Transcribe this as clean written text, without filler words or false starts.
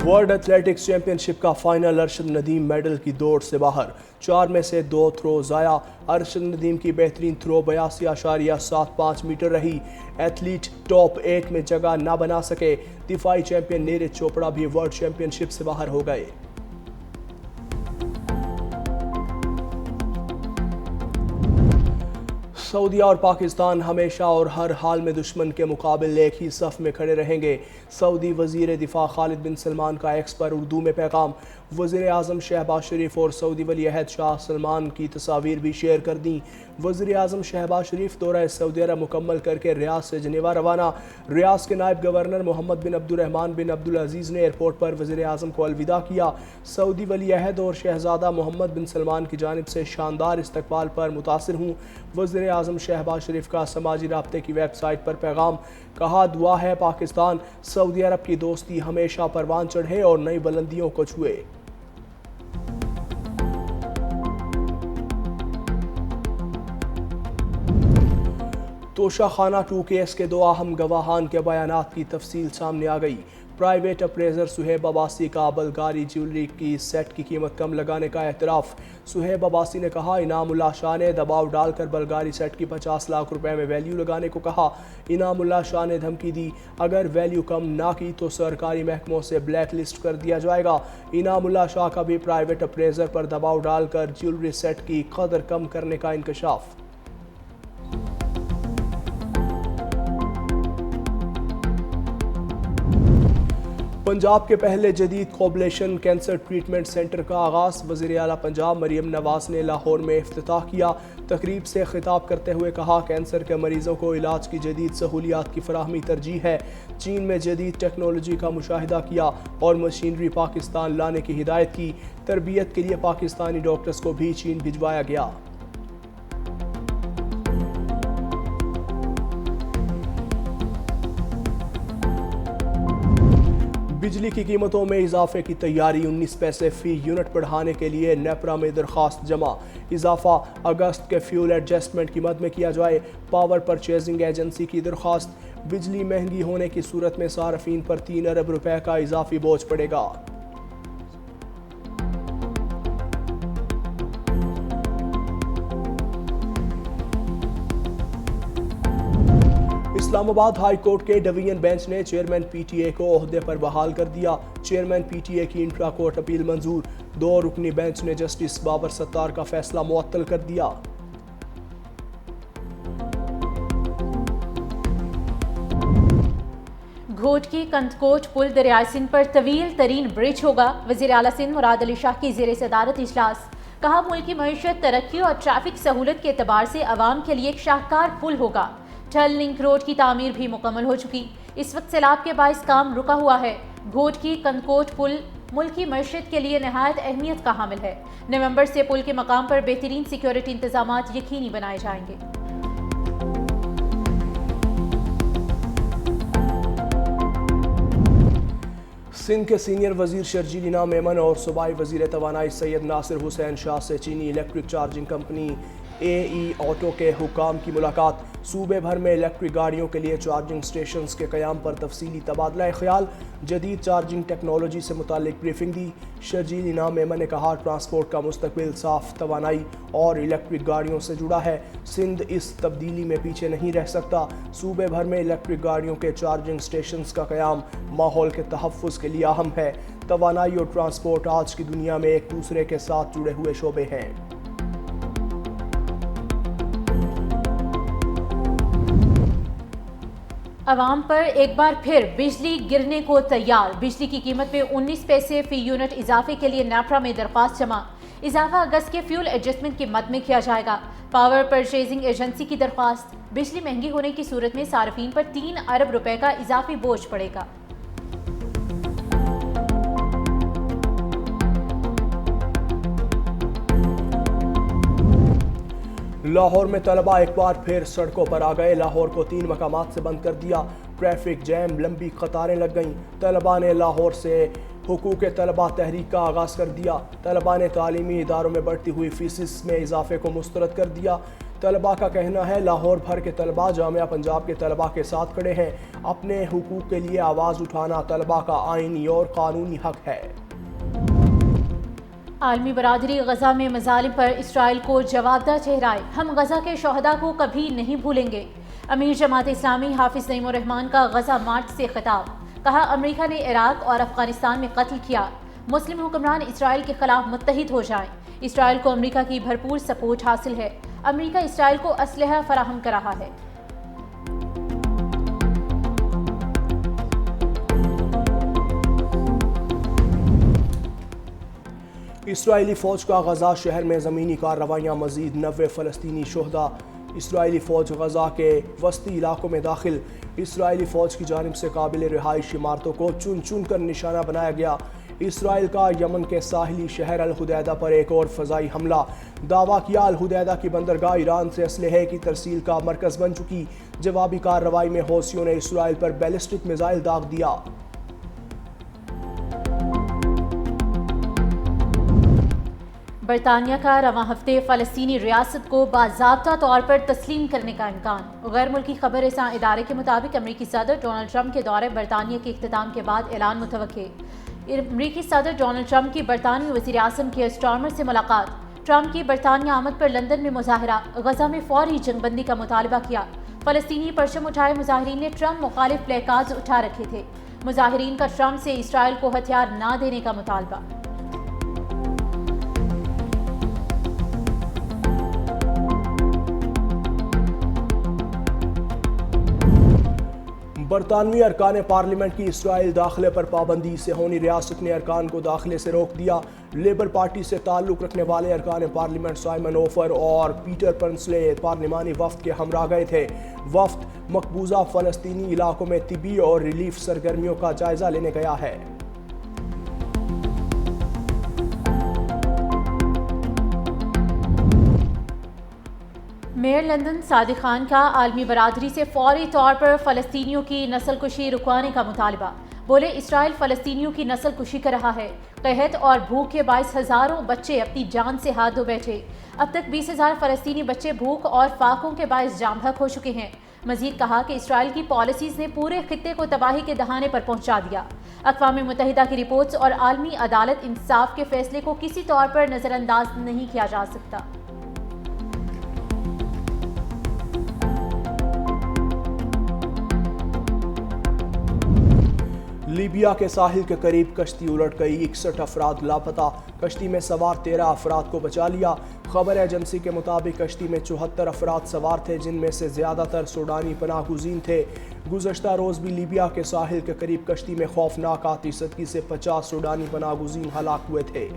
World athletics championship का final Arshad Nadeem medal की दौड़ से बाहर, 4 में से 2 थ्रो ज़ाया। अरशद नदीम की बेहतरीन थ्रो 82.75 मीटर रही। एथलीट टॉप 8 में जगह ना बना सके। दिफाई चैंपियन नीरज चोपड़ा भी वर्ल्ड चैंपियनशिप से बाहर हो गए। सऊदीया और पाकिस्तान हमेशा और हर हाल में दुश्मन के मुकाबिल एक ही सफ में खड़े रहेंगे। सऊदी वजीर दिफा खालिद बिन सलमान का एक्स पर उर्दू में पैगाम। वज़ीर आज़म शहबाज शरीफ और सऊदी वली अहद शाह सलमान की तस्वीर भी शेयर कर दी। वज़ीर आज़म शहबाज शरीफ दौरा सऊदी अरब मुकम्मल करके रियाद से जनेवा रवाना। रियाद के नायब गवर्नर मोहम्मद बिन अब्दुर्रहमान बिन अब्दुल अजीज़ ने एयरपोर्ट पर वज़ीर आज़म को अलविदा किया। सऊदी वली अहद और शहजादा मोहम्मद बिन सलमान की जानिब से शानदार इस्तकबाल पर मुतासिर हूँ। वज़ीर आज़म शहबाज शरीफ का समाजी राब्ते की वेबसाइट पर पैगाम। कहा, दुआ है पाकिस्तान सऊदी अरब की दोस्ती हमेशा परवान चढ़े और नई बुलंदियों को छुए। तोशाखाना 2 केस के 2 अहम गवाहान के बयानात की तफसील सामने आ गई। प्राइवेट अप्रेजर सुहेब अब्बासी का बल्गारी ज्वेलरी की सेट की कीमत कम लगाने का एतराफ़। सुहेब अब्बासी ने कहा, इनामुल्लाह शाह ने दबाव डालकर बल्गारी सेट की 50 लाख रुपए में वैल्यू लगाने को कहा। इनामुल्लाह शाह ने धमकी दी, अगर वैल्यू कम ना की तो सरकारी महकमों से ब्लैक लिस्ट कर दिया जाएगा। इनामुल्लाह शाह का भी प्राइवेट अप्रेजर पर दबाव डालकर ज्वेलरी सेट की कदर कम करने का इंकशाफ। पंजाब के पहले जदीद कोबलेशन कैंसर ट्रीटमेंट सेंटर का आगाज़। वज़ीर आला पंजाब मरीम नवाज ने लाहौर में इफ्तिताह किया। तकरीब से खिताब करते हुए कहा, कैंसर के मरीजों को इलाज की जदीद सहूलियात की फराहमी तरजीह है। चीन में जदीद टेक्नोलॉजी का मुशाहिदा किया और मशीनरी पाकिस्तान लाने की हिदायत की। तरबियत के लिए पाकिस्तानी डॉक्टर्स को भी चीन भिजवाया गया। बिजली की कीमतों में इजाफे की तैयारी। 19 पैसे फी यूनिट बढ़ाने के लिए नेपरा में दरख्वास्त जमा। इजाफा अगस्त के फ्यूल एडजस्टमेंट की मद में किया जाए। पावर परचेजिंग एजेंसी की दरख्वास्त। बिजली महंगी होने की सूरत में सार्फिन पर 3 अरब रुपए का इजाफी बोझ पड़ेगा। इस्लामाबाद हाई कोर्ट के डिवीजन बेंच ने चेयरमैन पीटीए को ओहदे पर बहाल कर दिया। चेयरमैन पीटीए की इंट्रा कोर्ट अपील मंजूर। 2 रुकनी बेंच ने जस्टिस बाबर सत्तार का फैसला मुअत्तल कर दिया। घोट की कंदकोट पुल दरियाए सिंध पर तवील तरीन ब्रिज होगा। वज़ीर आला सिंध मुराद अली शाह की ज़ेर सदारत इजलास। कहा, मुल्क की मईशत, तरक्की और ट्रैफिक सहूलत के एतबार से अवाम के लिए एक शाहकार पुल होगा। ठल लिंक रोड की तामीर भी मुकम्मल हो चुकी। इस वक्त सैलाब के बाइस काम रुका हुआ है। घोट की कंदकोट पुल मुल्क की मईशत के लिए नहायत अहमियत का हामिल है। नवंबर से पुल के मकाम पर बेहतरीन सिक्योरिटी इंतजामात यकीनी बनाए जाएंगे। सिंध के सीनियर वजीर शर्जील इनाम मेमन और सूबाई वजीर तवानाई सैयद नासिर हुसैन शाह से चीनी इलेक्ट्रिक चार्जिंग कंपनी एई ऑटो के हुकाम की मुलाकात। सूबे भर में इलेक्ट्रिक गाड़ियों के लिए चार्जिंग स्टेशंस के क़याम पर तफसीली तबादला ख्याल। जदीद चार्जिंग टेक्नोलॉजी से मुतालिक ब्रीफिंग दी। शर्जील इनाम मेमन ने कहा, ट्रांसपोर्ट का मुस्तकबिल साफ तवानाई और इलेक्ट्रिक गाड़ियों से जुड़ा है। सिंध इस तब्दीली में पीछे नहीं रह सकता। सूबे भर में इलेक्ट्रिक गाड़ियों के चार्जिंग स्टेशंस का क़याम माहौल के तहफ़्फ़ुज़ के लिए अहम है। तवानाई और ट्रांसपोर्ट आज की दुनिया में एक दूसरे के साथ जुड़े हुए शोबे हैं। अवाम पर एक बार फिर बिजली गिरने को तैयार। बिजली की कीमत में 19 पैसे फी यूनिट इजाफे के लिए नेपरा में दरख्वास्त जमा। इजाफा अगस्त के फ्यूल एडजस्टमेंट की मद में किया जाएगा। पावर परचेजिंग एजेंसी की दरख्वास्त। बिजली महंगी होने की सूरत में सार्फिन पर 3 अरब रुपए का इजाफी बोझ पड़ेगा। लाहौर में तलबा एक बार फिर सड़कों पर आ गए। लाहौर को 3 मकामात से बंद कर दिया। ट्रैफिक जैम, लंबी कतारें लग गईं। तलबा ने लाहौर से हुकूक तलबा तहरीक का आगाज़ कर दिया। तलबा ने तालीमी इदारों में बढ़ती हुई फीसिस में इजाफे को मुस्तरद कर दिया। طلباء کا کہنا ہے لاہور بھر کے طلباء جامعہ پنجاب کے طلباء کے ساتھ کھڑے ہیں۔ اپنے حقوق کے لیے آواز اٹھانا طلباء کا آئینی اور قانونی حق ہے۔ عالمی برادری غزہ میں مظالم پر اسرائیل کو جوابدہ ٹھہرائے، ہم غزہ کے شہداء کو کبھی نہیں بھولیں گے۔ امیر جماعت اسلامی حافظ نعیم الرحمان کا غزہ مارچ سے خطاب، کہا امریکہ نے عراق اور افغانستان میں قتل کیا، مسلم حکمران اسرائیل کے خلاف متحد ہو جائیں۔ اسرائیل کو امریکہ کی بھرپور سپورٹ حاصل ہے، امریکہ اسرائیل کو اسلحہ فراہم کر رہا ہے۔ اسرائیلی فوج کا غزہ شہر میں زمینی کارروائیاں، مزید 90 فلسطینی شہداء۔ اسرائیلی فوج غزہ کے وسطی علاقوں میں داخل، اسرائیلی فوج کی جانب سے قابل رہائش عمارتوں کو چن چن کر نشانہ بنایا گیا۔ اسرائیل کا یمن کے ساحلی شہر الحدیدہ پر ایک اور فضائی حملہ، دعویٰ کیا الحدیدہ کی بندرگاہ ایران سے اسلحے کی ترسیل کا مرکز بن چکی۔ جوابی کارروائی میں حوثیوں نے اسرائیل پر بیلسٹک میزائل داغ دیا۔ برطانیہ کا رواں ہفتے فلسطینی ریاست کو باضابطہ طور پر تسلیم کرنے کا امکان۔ غیر ملکی خبر رساں ادارے کے مطابق امریکی صدر ڈونلڈ ٹرمپ کے دورے برطانیہ کے اختتام کے بعد اعلان متوقع۔ امریکی صدر ڈونلڈ ٹرمپ کی برطانوی وزیر اعظم کیئر سٹارمر سے ملاقات۔ ٹرمپ کی برطانیہ آمد پر لندن میں مظاہرہ، غزہ میں فوری جنگ بندی کا مطالبہ کیا۔ فلسطینی پرچم اٹھائے مظاہرین نے ٹرمپ مخالف پلے کارڈز اٹھا رکھے تھے۔ مظاہرین کا ٹرمپ سے اسرائیل کو ہتھیار نہ دینے کا مطالبہ۔ برطانوی ارکان پارلیمنٹ کی اسرائیل داخلے پر پابندی سے ہونی ریاست نے ارکان کو داخلے سے روک دیا۔ لیبر پارٹی سے تعلق رکھنے والے ارکان پارلیمنٹ سائمن اوفر اور پیٹر پرنسلے پارلیمانی وفد کے ہمراہ گئے تھے۔ وفد مقبوضہ فلسطینی علاقوں میں طبی اور ریلیف سرگرمیوں کا جائزہ لینے گیا ہے۔ میئر لندن صادق خان کا عالمی برادری سے فوری طور پر فلسطینیوں کی نسل کشی رکوانے کا مطالبہ۔ بولے اسرائیل فلسطینیوں کی نسل کشی کر رہا ہے، قحط اور بھوک کے باعث ہزاروں بچے اپنی جان سے ہاتھ دھو بیٹھے۔ اب تک 20,000 فلسطینی بچے بھوک اور فاقوں کے باعث جاں بحق ہو چکے ہیں۔ مزید کہا کہ اسرائیل کی پالیسیز نے پورے خطے کو تباہی کے دہانے پر پہنچا دیا۔ اقوام متحدہ کی رپورٹس اور عالمی عدالت انصاف کے فیصلے کو کسی طور پر نظر انداز نہیں کیا جا سکتا۔ لیبیا کے ساحل کے قریب کشتی الٹ گئی، 61 افراد لاپتہ، کشتی میں سوار 13 افراد کو بچا لیا۔ خبر ایجنسی کے مطابق کشتی میں 74 افراد سوار تھے، جن میں سے زیادہ تر سوڈانی پناہ گزین تھے۔ گزشتہ روز بھی لیبیا کے ساحل کے قریب کشتی میں خوفناک آتش زدگی سے 50 سوڈانی پناہ گزین ہلاک ہوئے تھے۔